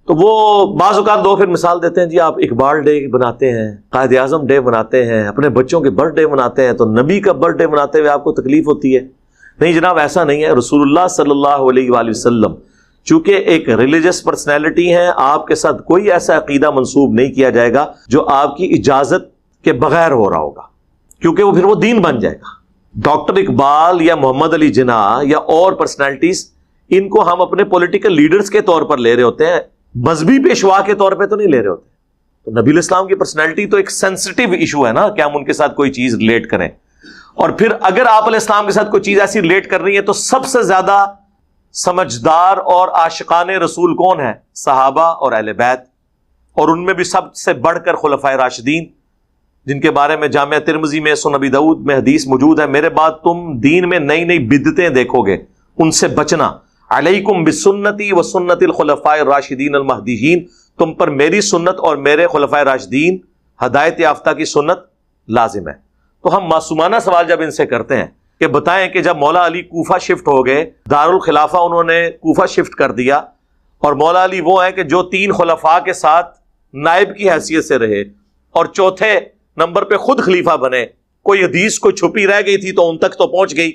تو وہ بعض اوقات لوگ پھر مثال دیتے ہیں جی آپ اقبال ڈے بناتے ہیں، قائد اعظم ڈے بناتے ہیں، اپنے بچوں کے برتھ ڈے مناتے ہیں، تو نبی کا برتھ ڈے مناتے ہوئے آپ کو تکلیف ہوتی ہے؟ نہیں جناب، ایسا نہیں ہے۔ رسول اللہ صلی اللہ علیہ وآلہ وسلم چونکہ ایک ریلیجس پرسنالٹی ہیں، آپ کے ساتھ کوئی ایسا عقیدہ منسوب نہیں کیا جائے گا جو آپ کی اجازت کے بغیر ہو رہا ہوگا، کیونکہ وہ پھر وہ دین بن جائے گا۔ ڈاکٹر اقبال یا محمد علی جناح یا اور پرسنالٹیز، ان کو ہم اپنے پولیٹیکل لیڈرز کے طور پر لے رہے ہوتے ہیں، مذہبی پیشوا کے طور پہ تو نہیں لے رہے ہوتے۔ تو نبی الاسلام کی پرسنالٹی تو ایک سینسٹیو ایشو ہے نا کہ ہم ان کے ساتھ کوئی چیز ریلیٹ کریں، اور پھر اگر آپ علیہ السلام کے ساتھ کوئی چیز ایسی ریلیٹ کر رہی ہے تو سب سے زیادہ سمجھدار اور عاشقان رسول کون ہے؟ صحابہ اور اہل بیت، اور ان میں بھی سب سے بڑھ کر خلفائے راشدین، جن کے بارے میں جامعہ ترمذی میں، سنن ابی داؤد میں حدیث موجود ہے، میرے بعد تم دین میں نئی نئی بدعتیں دیکھو گے، ان سے بچنا۔ علیکم بسنتی و سنت الخلفاء الراشدین المہدیین، تم پر میری سنت اور میرے خلفائے راشدین ہدایت یافتہ کی سنت لازم ہے۔ تو ہم معصومانہ سوال جب ان سے کرتے ہیں کہ بتائیں کہ جب مولا علی کوفہ شفٹ ہو گئے، دارالخلافہ انہوں نے کوفہ شفٹ کر دیا، اور مولا علی وہ ہیں کہ جو 3 خلفاء کے ساتھ نائب کی حیثیت سے رہے اور چوتھے نمبر پہ خود خلیفہ بنے، کوئی حدیث کوئی چھپی رہ گئی تھی تو ان تک تو پہنچ گئی،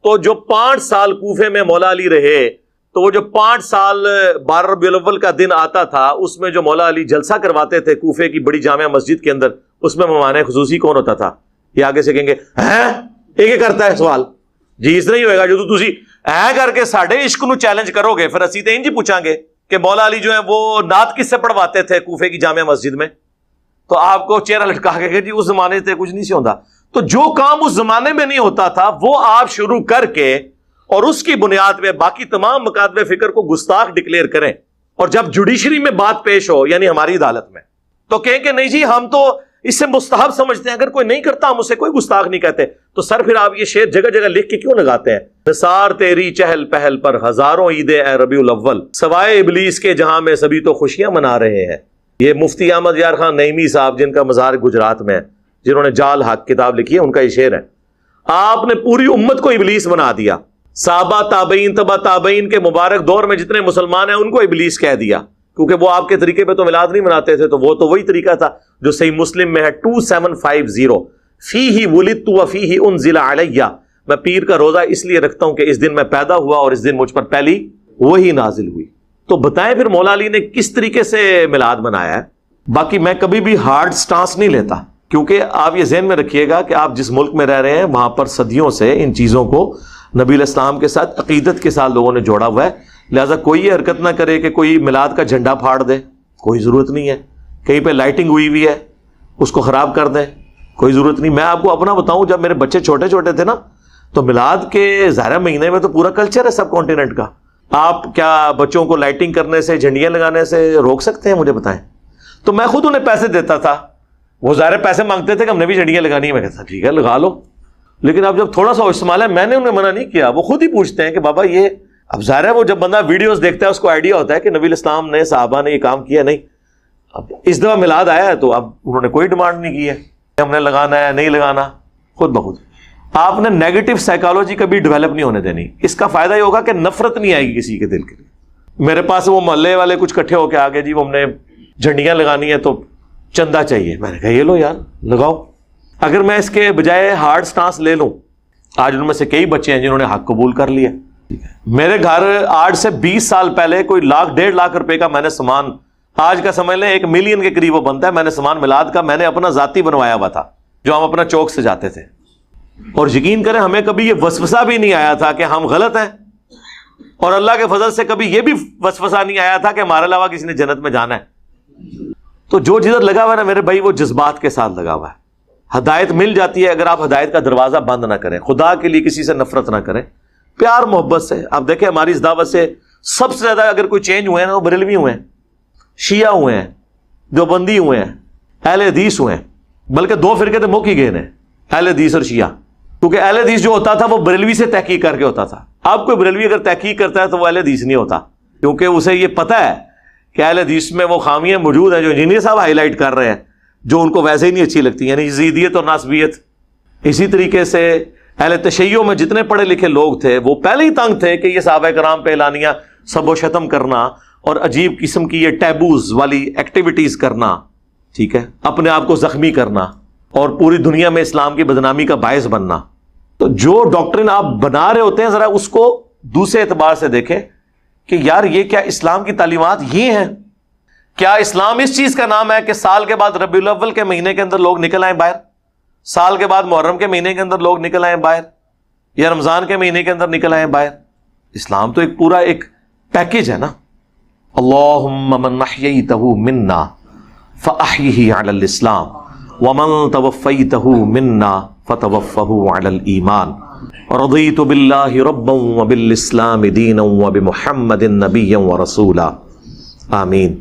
تو جو 5 سال کوفے میں مولا علی رہے، تو وہ جو 5 سال 12 ربیع الاول کا دن آتا تھا، اس میں جو مولا علی جلسہ کرواتے تھے کوفے کی بڑی جامع مسجد کے اندر، اس میں مہمان خصوصی کون ہوتا تھا؟ یہ آگے سے کہیں گے ہیں یہ کرتا ہے سوال جی، اس نہیں ہوئے گا جو تسی اے کر کے ساڈے عشق نو چیلنج کرو گے، پھر اسی تے انج پوچھاں گے کہ مولا علی جو ہے وہ نعت کس سے پڑھواتے تھے کوفے کی جامع مسجد میں، تو آپ کو چہرہ لٹکا کے کہ جی اس زمانے سے کچھ نہیں سی ہوتا۔ تو جو کام اس زمانے میں نہیں ہوتا تھا وہ آپ شروع کر کے اور اس کی بنیاد پہ باقی تمام مکاتب فکر کو گستاخ ڈکلیئر کریں، اور جب جوڈیشری میں بات پیش ہو یعنی ہماری عدالت میں تو کہیں کہ نہیں جی ہم تو اس سے مستحب سمجھتے ہیں، اگر کوئی نہیں کرتا ہم اسے کوئی گستاخ نہیں کہتے، تو سر پھر آپ یہ شعر جگہ جگہ لکھ کے کیوں لگاتے ہیں؟ نثار تیری چہل پہل پر ہزاروں عیدیں اے ربیع الاول، سوائے ابلیس کے جہاں میں سبھی تو خوشیاں منا رہے ہیں۔ یہ مفتی احمد یار خان نعیمی صاحب جن کا مزار گجرات میں ہے، جنہوں نے جال حق کتاب لکھی ہے، ان کا یہ شعر ہے۔ آپ نے پوری امت کو ابلیس بنا دیا، صحابہ تابعین تبع تابعین کے مبارک دور میں جتنے مسلمان ہیں ان کو ابلیس کہہ دیا، کیونکہ وہ آپ کے طریقے پہ تو میلاد نہیں مناتے تھے، تو وہ تو وہی طریقہ تھا جو صحیح مسلم میں ہے 2750، فیہ ولدت وفیہ انزل علیہ، میں پیر کا روزہ اس لیے رکھتا ہوں کہ اس دن میں پیدا ہوا اور اس دن مجھ پر پہلی وہی نازل ہوئی۔ تو بتائیں پھر مولا علی نے کس طریقے سے میلاد منایا ہے؟ باقی میں کبھی بھی ہارڈ سٹانس نہیں لیتا، کیونکہ آپ یہ ذہن میں رکھیے گا کہ آپ جس ملک میں رہ رہے ہیں وہاں پر صدیوں سے ان چیزوں کو نبی علیہ السلام کے ساتھ عقیدت کے ساتھ لوگوں نے جوڑا ہوا ہے، لہٰذا کوئی یہ حرکت نہ کرے کہ کوئی میلاد کا جھنڈا پھاڑ دے، کوئی ضرورت نہیں ہے۔ کہیں پہ لائٹنگ ہوئی ہے اس کو خراب کر دیں، کوئی ضرورت نہیں۔ میں آپ کو اپنا بتاؤں، جب میرے بچے چھوٹے چھوٹے تھے نا، تو میلاد کے ظاہر مہینے میں تو پورا کلچر ہے سب کانٹیننٹ کا، آپ کیا بچوں کو لائٹنگ کرنے سے، جھنڈیاں لگانے سے روک سکتے ہیں؟ مجھے بتائیں۔ تو میں خود انہیں پیسے دیتا تھا، وہ ظاہر پیسے مانگتے تھے کہ ہم نے بھی جھنڈیاں لگانی ہے، میں کہتا ٹھیک ہے لگا لو، لیکن اب جب تھوڑا سا استعمال ہے، میں نے انہیں منع نہیں کیا، وہ خود ہی پوچھتے ہیں کہ بابا یہ، اب ظاہر ہے وہ جب بندہ ویڈیوز دیکھتا ہے اس کو آئیڈیا ہوتا ہے کہ نبی الاسلام نے، صحابہ نے یہ کام کیا نہیں۔ اب اس دفعہ میلاد آیا ہے تو اب انہوں نے کوئی ڈیمانڈ نہیں کی ہے کہ ہم نے لگانا ہے نہیں لگانا، خود بخود۔ آپ نے نیگیٹو سائیکالوجی کبھی ڈیولپ نہیں ہونے دینی، اس کا فائدہ یہ ہوگا کہ نفرت نہیں آئے گی کسی کے دل کے لیے۔ میرے پاس وہ محلے والے کچھ اکٹھے ہو کے آگے جی وہ ہم نے جھنڈیاں لگانی ہے تو چندہ چاہیے، میں نے کہا یہ لو یار لگاؤ۔ اگر میں اس کے بجائے ہارڈ سٹانس لے لوں، آج ان میں سے کئی بچے ہیں جنہوں نے حق قبول کر لیا۔ میرے گھر آج سے 20 سال پہلے کوئی 1,00,000 1.5 لاکھ روپے کا میں نے سامان، آج کا سمجھ لیں 1 ملین کے قریب وہ بنتا ہے، میں نے سامان میلاد کا میں نے اپنا ذاتی بنوایا ہوا تھا جو ہم اپنا چوک سے جاتے تھے، اور یقین کریں ہمیں کبھی یہ وسوسہ بھی نہیں آیا تھا کہ ہم غلط ہیں، اور اللہ کے فضل سے کبھی یہ بھی وسوسہ نہیں آیا تھا کہ ہمارے علاوہ کسی نے جنت میں جانا ہے۔ تو جو جدھر لگا ہوا ہے نا میرے بھائی، وہ جذبات کے ساتھ لگا ہوا ہے۔ ہدایت مل جاتی ہے اگر آپ ہدایت کا دروازہ بند نہ کریں، خدا کے لیے کسی سے نفرت نہ کریں، پیار محبت سے۔ آپ دیکھیں ہماری اس دعوت سے سب سے زیادہ اگر کوئی چینج ہوئے ہیں نا، وہ بریلوی ہوئے ہیں، شیعہ ہوئے ہیں، دیوبندی ہوئے ہیں، اہل حدیث ہوئے ہیں، بلکہ 2 فرقے تو مک ہی گئے ہیں، اہل حدیث اور شیعہ، کیونکہ اہل حدیث جو ہوتا تھا وہ بریلوی سے تحقیق کر کے ہوتا تھا۔ اب کوئی بریلوی اگر تحقیق کرتا ہے تو وہ اہل حدیث نہیں ہوتا، کیونکہ اسے یہ پتہ ہے کہ اہل حدیث میں وہ خامیاں موجود ہیں جو انجینئر صاحب ہائی لائٹ کر رہے ہیں، جو ان کو ویسے ہی نہیں اچھی لگتی، یعنی یزیدیت اور ناسبیت۔ اسی طریقے سے اہل تشیع میں جتنے پڑھے لکھے لوگ تھے وہ پہلے ہی تنگ تھے کہ یہ صحابہ کرام پہ اعلانیہ سب و شتم کرنا اور عجیب قسم کی یہ ٹیبوز والی ایکٹیویٹیز کرنا، ٹھیک ہے، اپنے آپ کو زخمی کرنا اور پوری دنیا میں اسلام کی بدنامی کا باعث بننا. تو جو ڈاکٹرن آپ بنا رہے ہوتے ہیں ذرا اس کو دوسرے اعتبار سے دیکھیں کہ یار یہ کیا اسلام کی تعلیمات یہ ہیں؟ کیا اسلام اس چیز کا نام ہے کہ سال کے بعد ربیع الاول کے مہینے کے اندر لوگ نکل آئیں باہر، سال کے بعد محرم کے مہینے کے اندر لوگ نکل آئیں باہر، یا رمضان کے مہینے کے اندر نکل آئیں باہر؟ اسلام تو ایک پورا ایک پیکج ہے نا. اللہم من احییتہ منا فاحیہ علی الاسلام ومن توفیتہ منا فتوفہ علی الایمان رضیت باللہ ربا وبالاسلام دینا وبمحمد نبیا ورسولا. آمین.